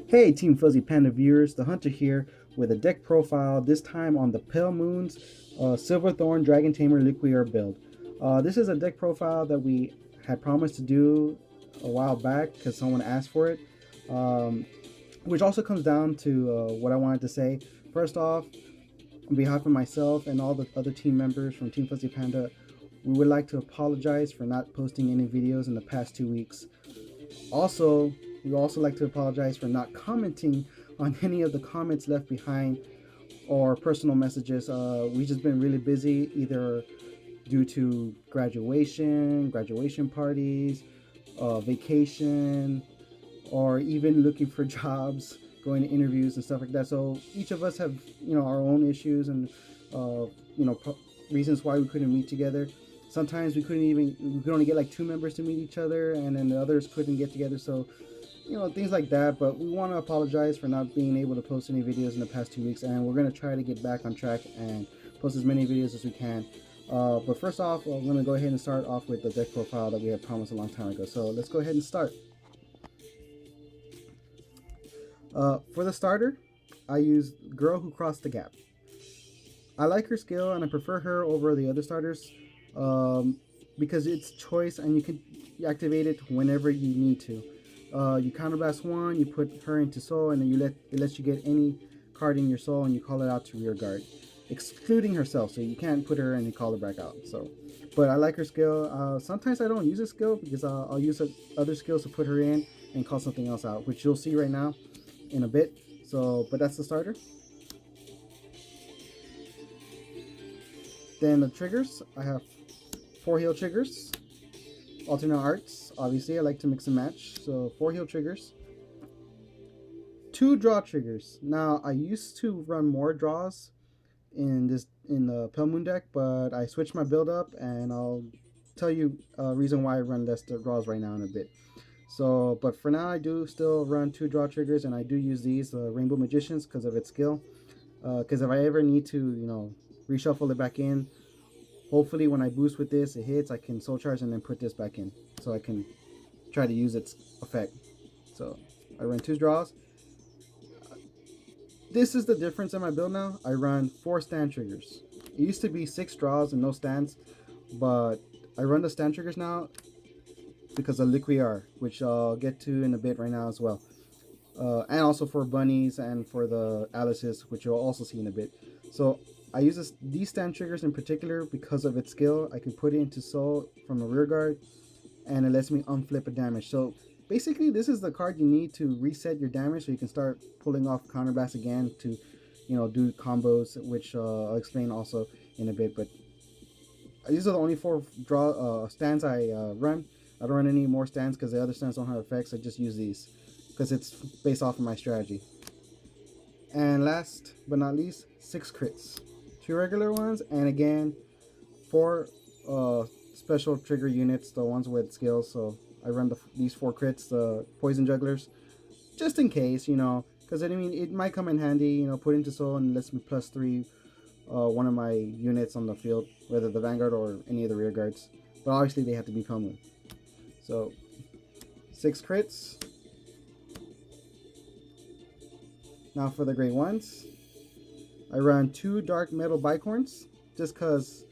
Hey Team Fuzzy Panda viewers, the Hunter here with a deck profile, this time on the Pale Moon's Silver Thorn Dragon Tamer Luquier build. This is a deck profile that we had promised to do a while back because someone asked for it, which also comes down to what I wanted to say. First off, on behalf of myself and all the other team members from Team Fuzzy Panda, we would like to apologize for not posting any videos in the past 2 weeks. Also, we would also like to apologize for not commenting on any of the comments left behind or personal messages. We've just been really busy, either due to graduation parties, vacation, or even looking for jobs, going to interviews and stuff like that. So each of us have, our own issues and, reasons why we couldn't meet together. Sometimes we could only get like 2 members to meet each other, and then the others couldn't get together. So, things like that. But we want to apologize for not being able to post any videos in the past 2 weeks, and we're going to try to get back on track and post as many videos as we can. But first off, I'm going to go ahead and start off with the deck profile that we had promised a long time ago. So let's go ahead and start. For the starter, I use Girl Who Crossed the Gap. I like her skill and I prefer her over the other starters because it's choice and you can activate it whenever you need to. You counterblast one, you put her into soul, and then it lets you get any card in your soul and you call it out to rear guard, excluding herself, so you can't put her and you call it back out. So, but I like her skill. Sometimes I don't use a skill because I'll use other skills to put her in and call something else out, which you'll see right now in a bit. So, but that's the starter. Then the triggers, I have 4 heal triggers, alternate arts. Obviously, I like to mix and match. So 4 heal triggers, 2 draw triggers. Now I used to run more draws in the Pale Moon deck, but I switched my build up, and I'll tell you a reason why I run less draws right now in a bit. So, but for now, I do still run 2 draw triggers, and I do use these Rainbow Magicians because of its skill. Because if I ever need to, reshuffle it back in, hopefully when I boost with this, it hits, I can soul charge and then put this back in, so I can try to use its effect. So I run 2 draws. This is the difference in my build now. I run 4 stand triggers. It used to be 6 draws and no stands, but I run the stand triggers now because of Luquier, which I'll get to in a bit right now as well. And also for bunnies and for the Alice's, which you'll also see in a bit. So I use these stand triggers in particular because of its skill. I can put it into soul from the rear guard, and it lets me unflip a damage. So basically, this is the card you need to reset your damage, so you can start pulling off counterblast again to, do combos, which I'll explain also in a bit. But these are the only 4 stands I run. I don't run any more stands because the other stands don't have effects. I just use these because it's based off of my strategy. And last but not least, 6 crits. 2 regular ones, and again 4 special trigger units, the ones with skills. So I run these 4 crits, the poison jugglers, just in case, because it might come in handy, put into soul and lets me +3 one of my units on the field, whether the Vanguard or any of the rear guards, but obviously they have to be Pale Moon. So 6 crits. Now for the great ones, I run 2 dark metal bicorns just because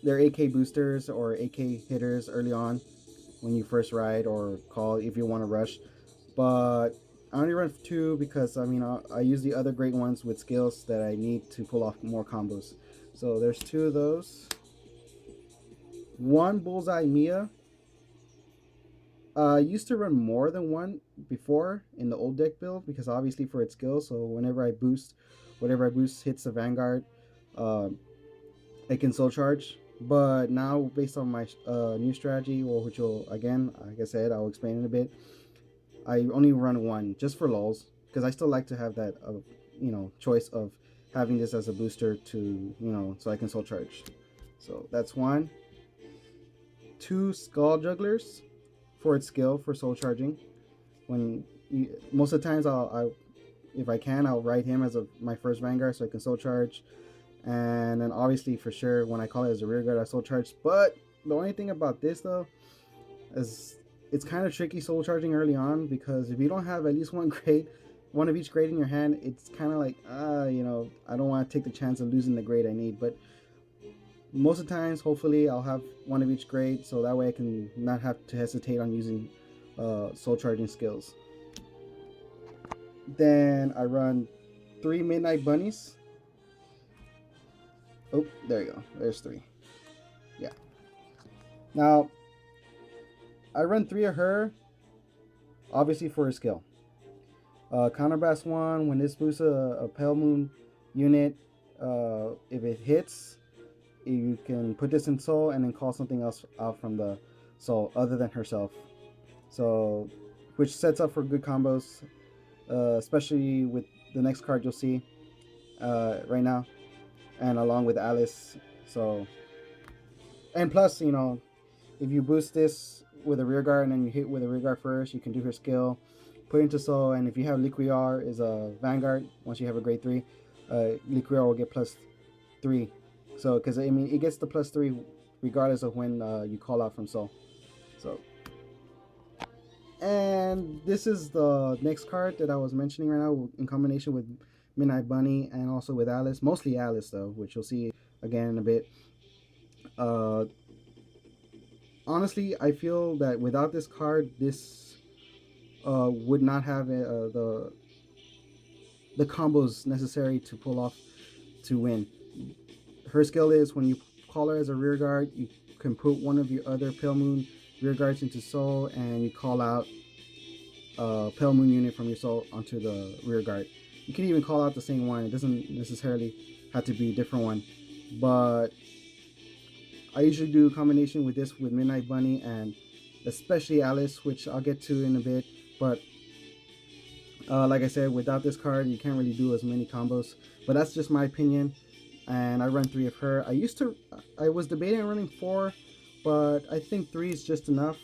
they're AK boosters or AK hitters early on when you first ride or call if you want to rush. But I only run 2 because I use the other great ones with skills that I need to pull off more combos. So there's 2 of those. 1 Bullseye Mia. I used to run more than 1 before in the old deck build because obviously for its skill. So whenever I boost, whatever I boost hits the Vanguard, I can soul charge. But now, based on my new strategy, which will, again, like I said, I'll explain in a bit, I only run 1 just for lulz because I still like to have that choice of having this as a booster to so I can soul charge. So that's 1. 2 skull jugglers for its skill for soul charging. Most of the times if I can, I'll ride him as my first Vanguard so I can soul charge And then obviously for sure when I call it as a rear guard I soul charge. But the only thing about this though is it's kind of tricky soul charging early on, because if you don't have at least one of each grade in your hand, it's kind of like I don't want to take the chance of losing the grade I need. But most of the times hopefully I'll have one of each grade, so that way I can not have to hesitate on using soul charging skills. Then I run 3 Midnight Bunnies. Oh, there you go. There's 3. Yeah. Now, I run 3 of her, obviously for her skill. Counterblast 1, when this boosts a Pale Moon unit, if it hits, you can put this in soul and then call something else out from the soul other than herself. So, which sets up for good combos, especially with the next card you'll see right now, and along with Alice. So, and plus, if you boost this with a rear guard and then you hit with a rear guard first, you can do her skill, put into soul, and if you have Luquier is a Vanguard, once you have a grade 3, Luquier will get +3. So, because I mean, it gets the +3 regardless of when you call out from soul. So, and this is the next card that I was mentioning right now in combination with Midnight Bunny and also with Alice, mostly Alice though, which you'll see again in a bit. Honestly, I feel that without this card, this would not have the combos necessary to pull off to win. Her skill is when you call her as a rear guard, you can put one of your other Pale Moon rear guards into soul, and you call out a Pale Moon unit from your soul onto the rear guard. You can even call out the same one. It doesn't necessarily have to be a different one. But I usually do a combination with this with Midnight Bunny and especially Alice, which I'll get to in a bit. But like I said, without this card, you can't really do as many combos. But that's just my opinion. And I run 3 of her. I was debating on running 4, but I think 3 is just enough.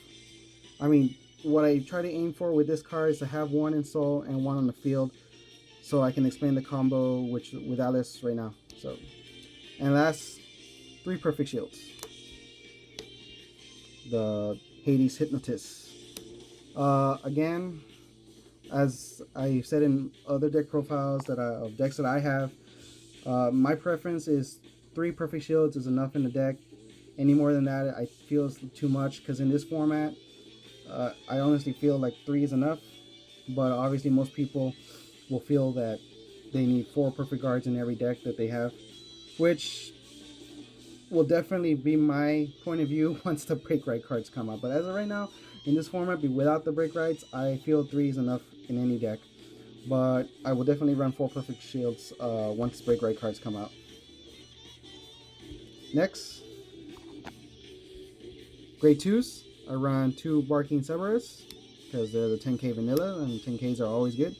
I mean, what I try to aim for with this card is to have 1 in soul and 1 on the field, so I can explain the combo with Alice right now. So, and last, 3 perfect shields. The Hades Hypnotist. Again, as I said in other deck profiles of decks that I have, my preference is 3 perfect shields is enough in the deck. Any more than that, I feel is too much, because in this format, I honestly feel like 3 is enough. But obviously, most people will feel that they need 4 perfect guards in every deck that they have, which will definitely be my point of view once the break right cards come out. But as of right now, in this format, without the break rights, I feel 3 is enough in any deck. But I will definitely run 4 perfect shields once break right cards come out. Next, grade 2s. I run 2 Barking Cerberus because they're the 10k vanilla, and 10ks are always good.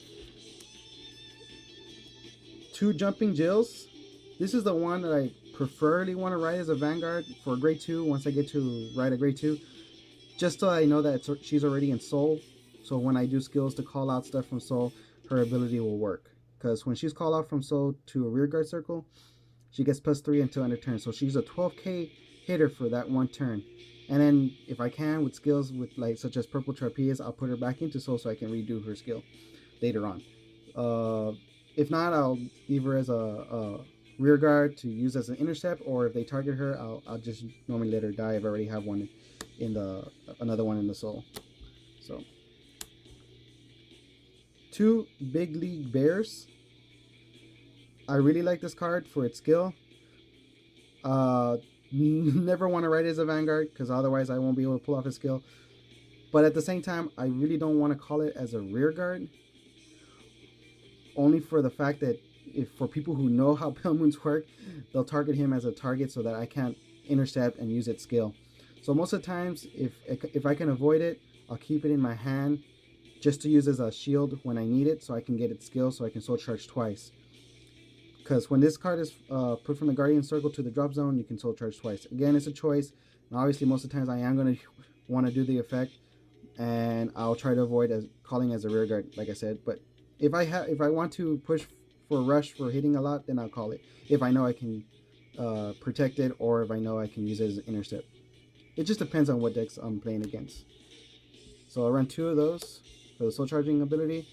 2 Jumping Jills. This is the one that I preferably want to ride as a Vanguard for grade 2 once I get to ride a grade 2. Just so I know that she's already in soul. So when I do skills to call out stuff from soul, her ability will work. Because when she's called out from soul to a rear guard circle, she gets +3 until end of turn. So she's a 12k hitter for that one turn. And then if I can, with skills with such as Purple Trapeze, I'll put her back into soul so I can redo her skill later on. If not, I'll leave her as a rear guard to use as an intercept, or if they target her, I'll just normally let her die if I already have one in another one in the soul. So 2 Big League Bears. I really like this card for its skill. Never want to ride it as a Vanguard because otherwise I won't be able to pull off his skill. But at the same time, I really don't want to call it as a rear guard, only for the fact that for people who know how Pale Moons work, they'll target him as a target so that I can't intercept and use its skill. So most of the times, if I can avoid it, I'll keep it in my hand just to use as a shield when I need it, so I can get its skill so I can soul charge twice. Because when this card is put from the Guardian Circle to the drop zone, you can soul charge twice. Again, it's a choice. And obviously, most of the times I am going to want to do the effect, and I'll try to avoid calling as a rear guard, like I said. But if I want to push for rush for hitting a lot, then I'll call it. If I know I can protect it, or if I know I can use it as an intercept. It just depends on what decks I'm playing against. So I'll run 2 of those for the soul charging ability.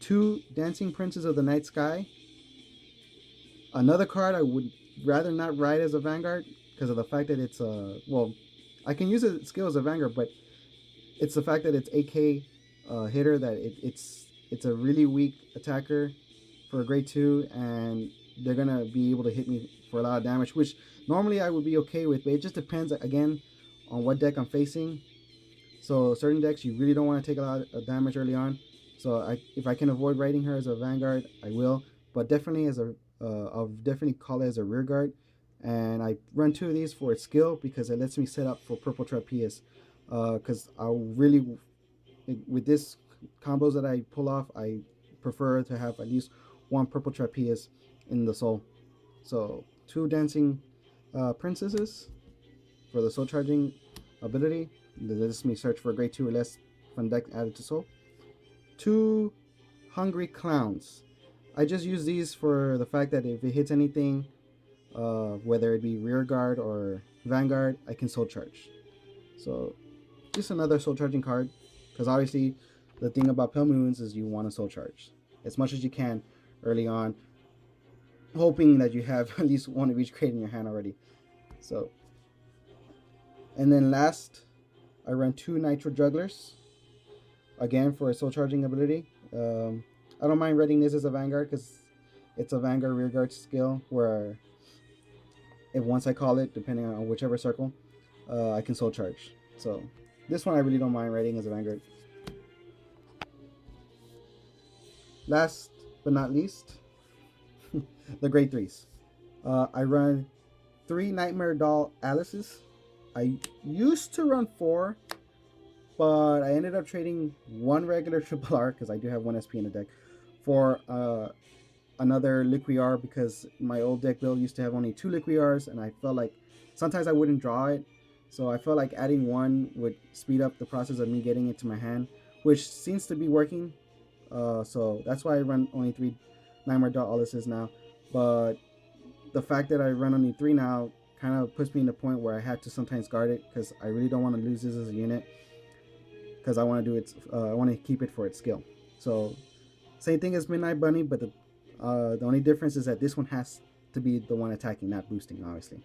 2 Dancing Princes of the Night Sky. Another card I would rather not ride as a Vanguard because of the fact that it's well, I can use its skill as a Vanguard, but it's the fact that it's AK hitter that it's a really weak attacker for a grade 2, and they're gonna be able to hit me for a lot of damage, which normally I would be okay with, but it just depends again on what deck I'm facing. So certain decks you really don't want to take a lot of damage early on. So if I can avoid riding her as a Vanguard, I will. But definitely as a I'll definitely call it as a rear guard. And I run 2 of these for its skill because it lets me set up for purple trapeze. Because I really, with this combos that I pull off, I prefer to have at least 1 purple trapeze in the soul. So 2 dancing princesses for the soul charging ability. That lets me search for a grade 2 or less from deck added to soul. 2 hungry clowns. I just use these for the fact that if it hits anything, whether it be rear guard or Vanguard, I can soul charge. So just another soul charging card, because obviously the thing about Pale Moons is you want to soul charge as much as you can early on, hoping that you have at least 1 of each crate in your hand already. So, and then last, I run 2 Nitro Jugglers, again for a soul charging ability. I don't mind running this as a Vanguard because it's a Vanguard rearguard skill where if once I call it, depending on whichever circle, I can soul charge. So this one I really don't mind writing as a Vanguard. Last but not least, the grade 3s. I run 3 Nightmare Doll Alices. I used to run 4, but I ended up trading 1 regular triple R, because I do have 1 SP in the deck, for another Luquier, because my old deck build used to have only 2 Luquiers, and I felt like sometimes I wouldn't draw it. So I felt like adding 1 would speed up the process of me getting it to my hand, which seems to be working. So that's why I run only 3 Nightmare Doll Alices now. But the fact that I run only 3 now kind of puts me in the point where I have to sometimes guard it, because I really don't want to lose this as a unit, because I want to do it. I want to keep it for its skill. So same thing as Midnight Bunny, but the only difference is that this one has to be the one attacking, not boosting, obviously.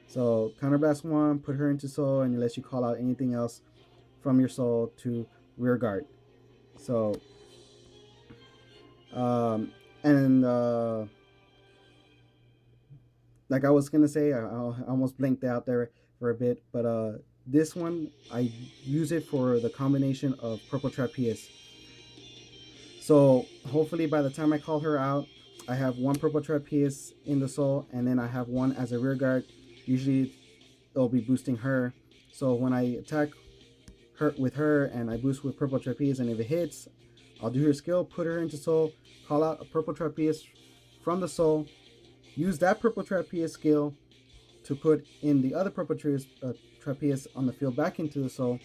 So counterblast 1, put her into soul, and it lets you call out anything else from your soul to rear guard. So like I was gonna say, I almost blinked out there for a bit, but this one I use it for the combination of purple trapeze. So hopefully by the time I call her out, I have 1 purple trapeze in the soul, and then I have 1 as a rear guard. Usually it'll be boosting her. So when I attack her with her and I boost with purple trapeze, and if it hits, I'll do her skill, put her into soul, call out a purple trapeze from the soul, use that purple trapeze skill to put in the other purple trapeze on the field back into the soul,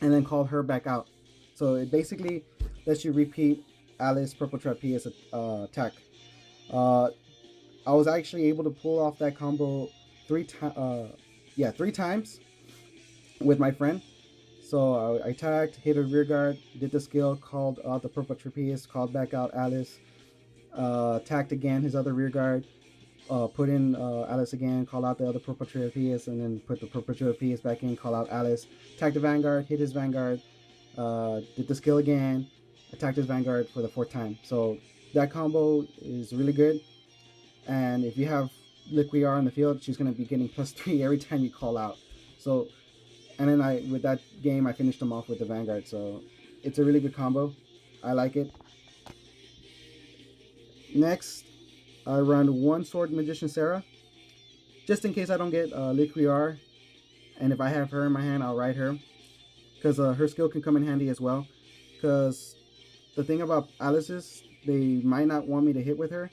and then call her back out. So it basically lets you repeat Alice purple trapeze attack. I was actually able to pull off that combo 3 times with my friend. So I tagged, hit a rear guard, did the skill, called out the purple trapeze, called back out Alice, tagged again his other rear guard, put in Alice again, call out the other purple trapeze, and then put the purple trapeze back in, call out Alice, tagged the Vanguard, hit his Vanguard, did the skill again, attacked his Vanguard for the 4th time. So that combo is really good. And if you have Luquier on the field, she's going to be getting +3 every time you call out. So, and then with that game, I finished them off with the Vanguard. So it's a really good combo. I like it. Next, I run 1 Sword Magician Sarah, just in case I don't get Luquier. And if I have her in my hand, I'll ride her, because her skill can come in handy as well. Because the thing about Alice is, they might not want me to hit with her,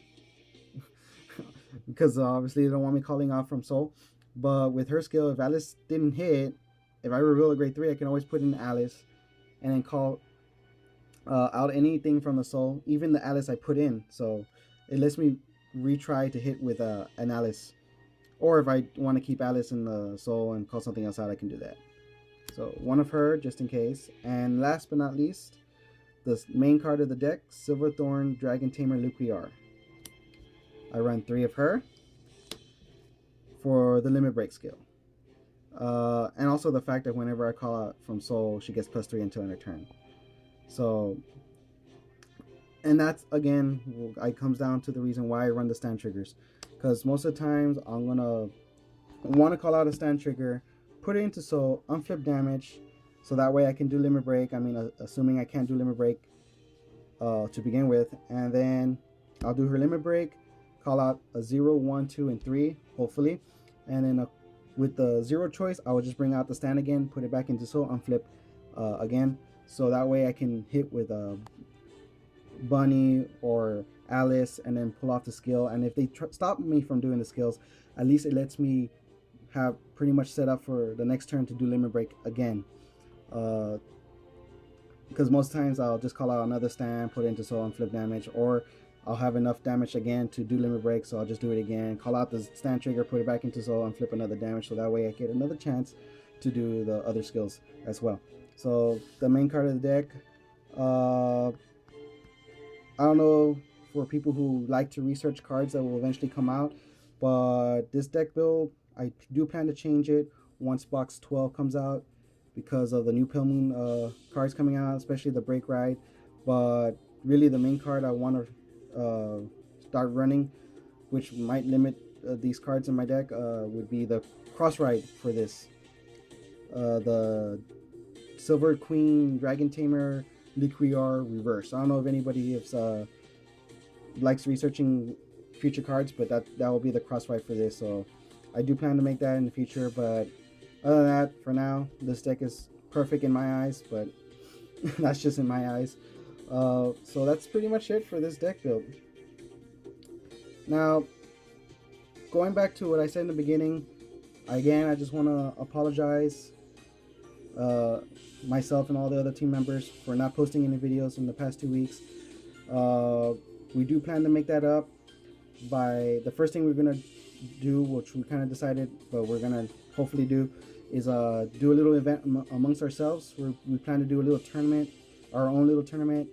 because obviously they don't want me calling out from soul. But with her skill, if Alice didn't hit, if I reveal a grade 3, I can always put in Alice and then call out anything from the soul, even the Alice I put in. So it lets me retry to hit with an Alice. Or if I want to keep Alice in the soul and call something else out, I can do that. So one of her, just in case. And last but not least, the main card of the deck, Silver Thorn, Dragon Tamer, Luquier. I run 3 of her for the limit break skill. And also the fact that whenever I call out from soul, she gets +3 until end of turn. So, and that's again, it comes down to the reason why I run the stand triggers, because most of the times I'm gonna want to call out a stand trigger, put it into soul, unflip damage, so that way I can do limit break. I mean, assuming I can't do limit break to begin with, and then I'll do her limit break, call out a 0, 1, 2, and 3, hopefully, and then with the 0 choice, I will just bring out the stand again, put it back into soul, unflip again, so that way I can hit with a Bunny or Alice and then pull off the skill. And if they stop me from doing the skills, at least it lets me have pretty much set up for the next turn to do limit break again. Because most times I'll just call out another stand, put it into soul and flip damage, or I'll have enough damage again to do limit break, so I'll just do it again, call out the stand trigger, put it back into soul and flip another damage, so that way I get another chance to do the other skills as well. So the main card of the deck, I don't know for people who like to research cards that will eventually come out, but this deck build, I do plan to change it once box 12 comes out because of the new Pale Moon cards coming out, especially the Break Ride. But really the main card I want to start running, which might limit these cards in my deck, would be the Cross Ride for this. The Silver Queen, Dragon Tamer, Luquier reverse. I don't know if anybody likes researching future cards, but that will be the crossfight for this. So I do plan to make that in the future, but other than that, for now, this deck is perfect in my eyes, but that's just in my eyes. So that's pretty much it for this deck build. Now, going back to what I said in the beginning, again, I just want to apologize myself and all the other team members for not posting any videos in the past 2 weeks. We do plan to make that up by the first thing we're gonna do, which we kind of decided, but we're gonna hopefully do, is do a little event amongst ourselves. We plan to do a little tournament, our own little tournament,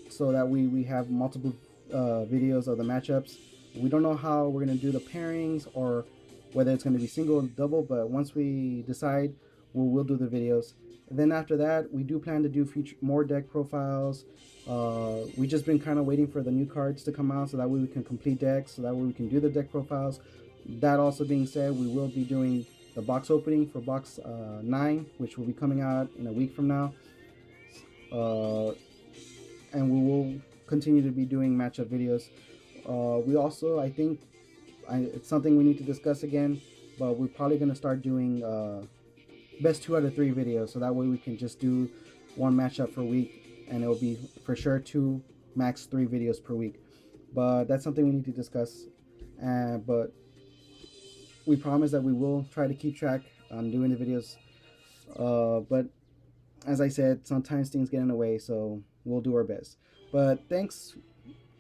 so that we have multiple videos of the matchups. We don't know how we're gonna do the pairings or whether it's gonna be single or double, but once we decide, we'll do the videos. And then after that, we do plan to do more deck profiles. We just been kind of waiting for the new cards to come out, so that way we can complete decks, so that way we can do the deck profiles. That also being said, we will be doing the box opening for box 9, which will be coming out in a week from now. And we will continue to be doing matchup videos. We also, I think, it's something we need to discuss again, but we're probably going to start doing best 2 out of 3 videos, so that way we can just do one matchup per week, and it will be for sure 2, max 3 videos per week. But that's something we need to discuss. But we promise that we will try to keep track on doing the videos. But as I said, sometimes things get in the way, so we'll do our best. But thanks,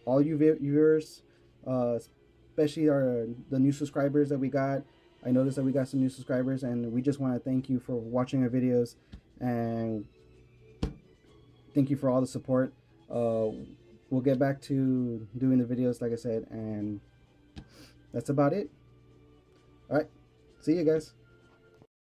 all you viewers, especially the new subscribers that we got. I noticed that we got some new subscribers, and we just want to thank you for watching our videos, and thank you for all the support. We'll get back to doing the videos, like I said, and that's about it. All right, see you guys.